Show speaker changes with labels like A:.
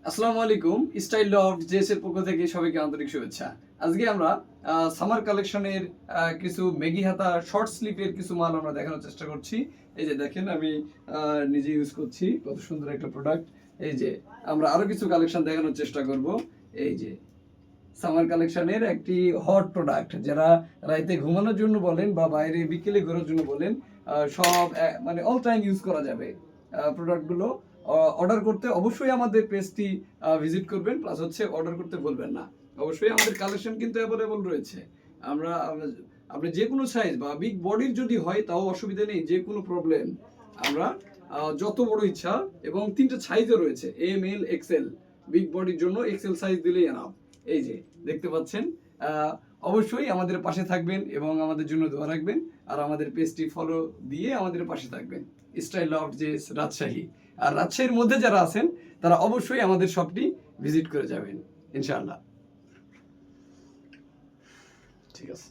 A: আসসালামু আলাইকুম। Style loft JS এর পক্ষ থেকে সবাইকে আন্তরিক শুভেচ্ছা। আজকে আমরা সামার কালেকশনের কিছু মেগি হাতা শর্ট স্লিপের কিছু মাল আমরা দেখানোর চেষ্টা করছি। এই যে দেখেন আমি নিজে ইউজ করছি, কত সুন্দর একটা প্রোডাক্ট। এই যে আমরা আরো কিছু কালেকশন দেখানোর চেষ্টা করব। এই যে সামার কালেকশনের একটি হট প্রোডাক্ট, যারা রাইতে ঘুমানোর জন্য বলেন বা বাইরে বিকেলে ঘোরার জন্য বলেন, সব মানে অল টাইম ইউজ করা যাবে প্রোডাক্টগুলো। অর্ডার করতে অবশ্যই আমাদের পেজটি ভিজিট করবেন, প্লাস হচ্ছে অর্ডার করতে ভুলবেন না। অবশ্যই আমাদের কালেকশন কিন্তু অ্যাভেলেবল রয়েছে। আপনি যে কোনো সাইজ বা বিগ বডির যদি হয় তাও অসুবিধা নেই, যে কোনো প্রবলেম আমরা যত বড় ইচ্ছা, এবং 3টা সাইজও রয়েছে, এম এল এক্সেল। বিগ বডির জন্য এক্সেল সাইজ দিলেই এনাফ। এই যে দেখতে পাচ্ছেন। অবশ্যই আমাদের পাশে থাকবেন এবং আমাদের জন্য দোয়া রাখবেন, আর আমাদের পেজটি ফলো দিয়ে আমাদের পাশে থাকবেন। স্টাইল অফ যে রাজশাহী, আর রাজশাহীর মধ্যে যারা আছেন তারা অবশ্যই আমাদের শপটি ভিজিট করে যাবেন ইনশাআল্লাহ। ঠিক আছে।